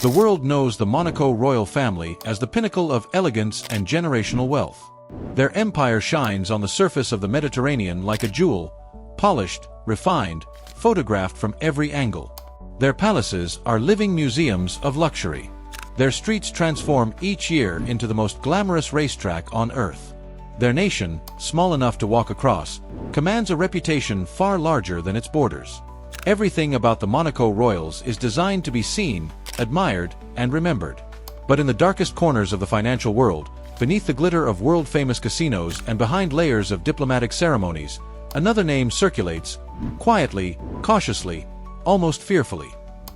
The world knows the Monaco royal family as the pinnacle of elegance and generational wealth. Their empire shines on the surface of the Mediterranean like a jewel, polished, refined, photographed from every angle. Their palaces are living museums of luxury. Their streets transform each year into the most glamorous racetrack on earth. Their nation, small enough to walk across, commands a reputation far larger than its borders. Everything about the Monaco royals is designed to be seen, admired, and remembered. But in the darkest corners of the financial world, beneath the glitter of world-famous casinos and behind layers of diplomatic ceremonies, another name circulates, quietly, cautiously, almost fearfully.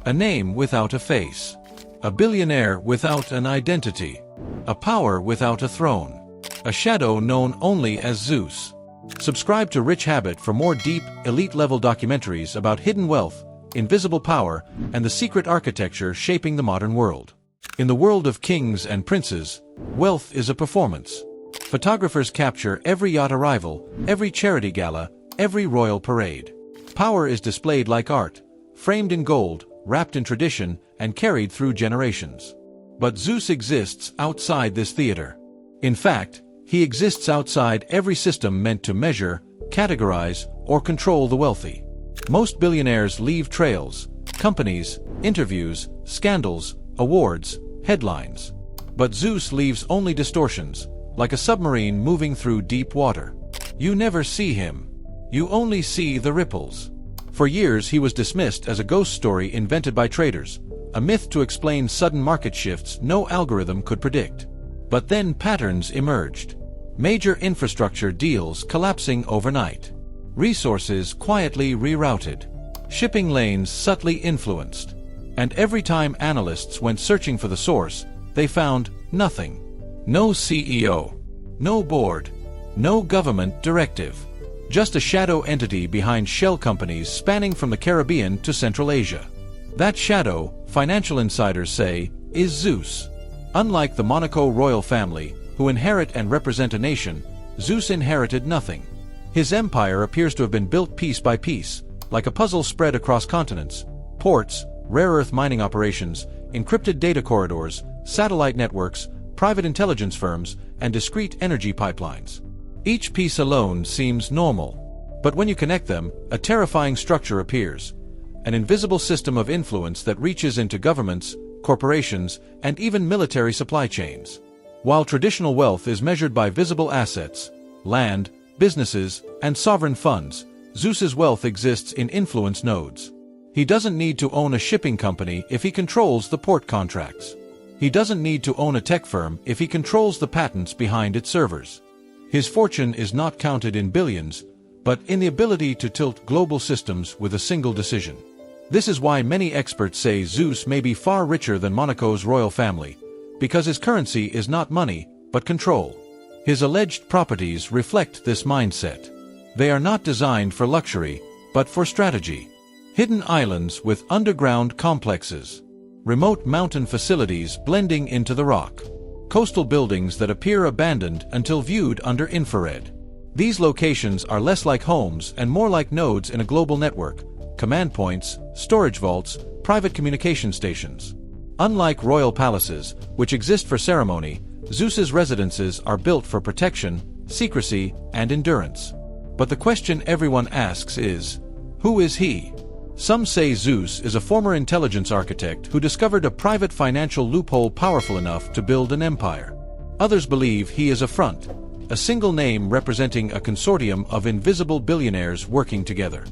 A name without a face. A billionaire without an identity. A power without a throne. A shadow known only as Zeus. Subscribe to Rich Habit for more deep, elite-level documentaries about hidden wealth, invisible power, and the secret architecture shaping the modern world. In the world of kings and princes, wealth is a performance. Photographers capture every yacht arrival, every charity gala, every royal parade. Power is displayed like art, framed in gold, wrapped in tradition, and carried through generations. But Zeus exists outside this theater. In fact, he exists outside every system meant to measure, categorize, or control the wealthy. Most billionaires leave trails, companies, interviews, scandals, awards, headlines. But Zeus leaves only distortions, like a submarine moving through deep water. You never see him. You only see the ripples. For years he was dismissed as a ghost story invented by traders, a myth to explain sudden market shifts no algorithm could predict. But then patterns emerged. Major infrastructure deals collapsing overnight. Resources quietly rerouted. Shipping lanes subtly influenced. And every time analysts went searching for the source, they found nothing. No CEO. No board. No government directive. Just a shadow entity behind shell companies spanning from the Caribbean to Central Asia. That shadow, financial insiders say, is Zeus. Unlike the Monaco royal family, who inherit and represent a nation, Zeus inherited nothing. His empire appears to have been built piece by piece, like a puzzle spread across continents, ports, rare earth mining operations, encrypted data corridors, satellite networks, private intelligence firms, and discrete energy pipelines. Each piece alone seems normal. But when you connect them, a terrifying structure appears. An invisible system of influence that reaches into governments, corporations, and even military supply chains. While traditional wealth is measured by visible assets, land, businesses, and sovereign funds, Zeus's wealth exists in influence nodes. He doesn't need to own a shipping company if he controls the port contracts. He doesn't need to own a tech firm if he controls the patents behind its servers. His fortune is not counted in billions, but in the ability to tilt global systems with a single decision. This is why many experts say Zeus may be far richer than Monaco's royal family, because his currency is not money, but control. His alleged properties reflect this mindset. They are not designed for luxury, but for strategy. Hidden islands with underground complexes. Remote mountain facilities blending into the rock. Coastal buildings that appear abandoned until viewed under infrared. These locations are less like homes and more like nodes in a global network, command points, storage vaults, private communication stations. Unlike royal palaces, which exist for ceremony, Zeus's residences are built for protection, secrecy, and endurance. But the question everyone asks is, who is he? Some say Zeus is a former intelligence architect who discovered a private financial loophole powerful enough to build an empire. Others believe he is a front, a single name representing a consortium of invisible billionaires working together.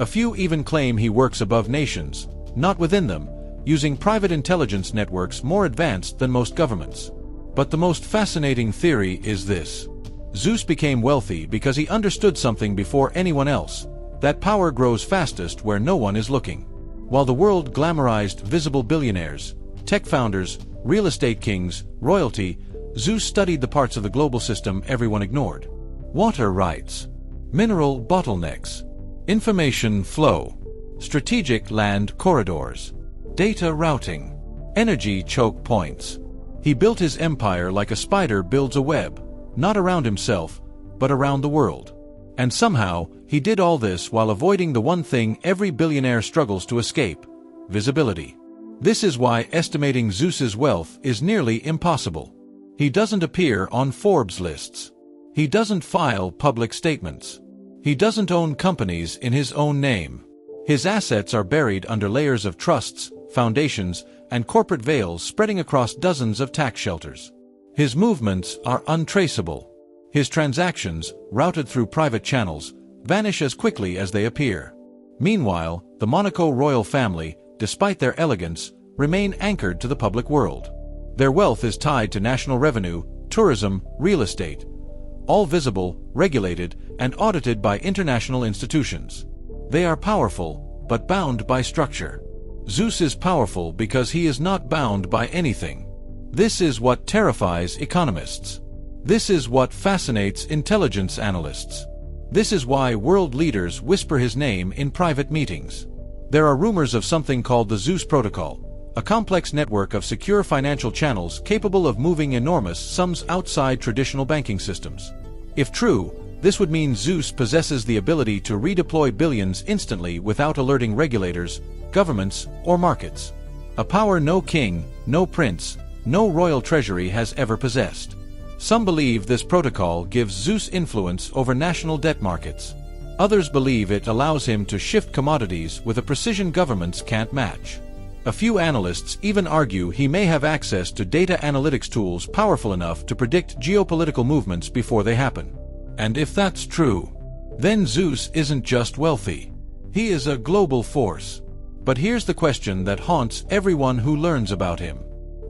A few even claim he works above nations, not within them, using private intelligence networks more advanced than most governments. But the most fascinating theory is this. Zeus became wealthy because he understood something before anyone else, that power grows fastest where no one is looking. While the world glamorized visible billionaires, tech founders, real estate kings, royalty, Zeus studied the parts of the global system everyone ignored. Water rights, mineral bottlenecks, information flow, strategic land corridors, data routing, energy choke points. He built his empire like a spider builds a web, not around himself, but around the world. And somehow, he did all this while avoiding the one thing every billionaire struggles to escape: visibility. This is why estimating Zeus's wealth is nearly impossible. He doesn't appear on Forbes lists. He doesn't file public statements. He doesn't own companies in his own name. His assets are buried under layers of trusts, foundations, and corporate veils spreading across dozens of tax shelters. His movements are untraceable. His transactions, routed through private channels, vanish as quickly as they appear. Meanwhile, the Monaco royal family, despite their elegance, remain anchored to the public world. Their wealth is tied to national revenue, tourism, real estate, all visible, regulated, and audited by international institutions. They are powerful, but bound by structure. Zeus is powerful because he is not bound by anything. This is what terrifies economists. This is what fascinates intelligence analysts. This is why world leaders whisper his name in private meetings. There are rumors of something called the Zeus Protocol, a complex network of secure financial channels capable of moving enormous sums outside traditional banking systems. If true, this would mean Zeus possesses the ability to redeploy billions instantly without alerting regulators, governments, or markets. A power no king, no prince, no royal treasury has ever possessed. Some believe this protocol gives Zeus influence over national debt markets. Others believe it allows him to shift commodities with a precision governments can't match. A few analysts even argue he may have access to data analytics tools powerful enough to predict geopolitical movements before they happen. And if that's true, then Zeus isn't just wealthy. He is a global force. But here's the question that haunts everyone who learns about him.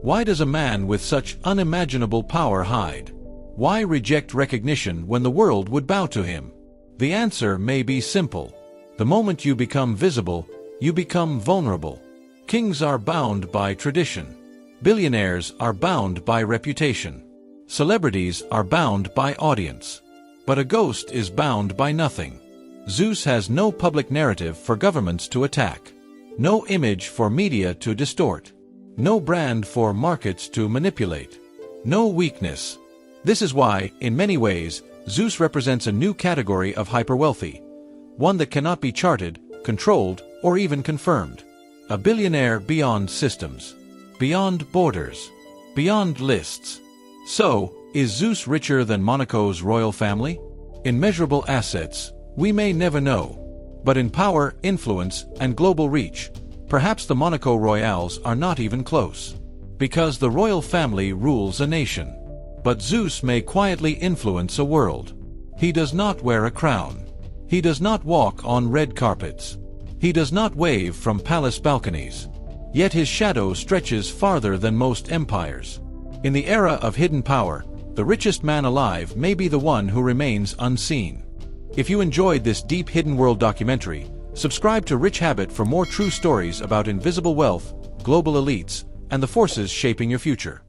Why does a man with such unimaginable power hide? Why reject recognition when the world would bow to him? The answer may be simple. The moment you become visible, you become vulnerable. Kings are bound by tradition. Billionaires are bound by reputation. Celebrities are bound by audience. But a ghost is bound by nothing. Zeus has no public narrative for governments to attack. No image for media to distort. No brand for markets to manipulate. No weakness. This is why, in many ways, Zeus represents a new category of hyperwealthy, one that cannot be charted, controlled, or even confirmed. A billionaire beyond systems, beyond borders, beyond lists. So, is Zeus richer than Monaco's royal family? In measurable assets, we may never know. But in power, influence, and global reach, perhaps the Monaco royals are not even close. Because the royal family rules a nation. But Zeus may quietly influence a world. He does not wear a crown. He does not walk on red carpets. He does not wave from palace balconies. Yet his shadow stretches farther than most empires. In the era of hidden power, the richest man alive may be the one who remains unseen. If you enjoyed this deep hidden world documentary, subscribe to Rich Habit for more true stories about invisible wealth, global elites, and the forces shaping your future.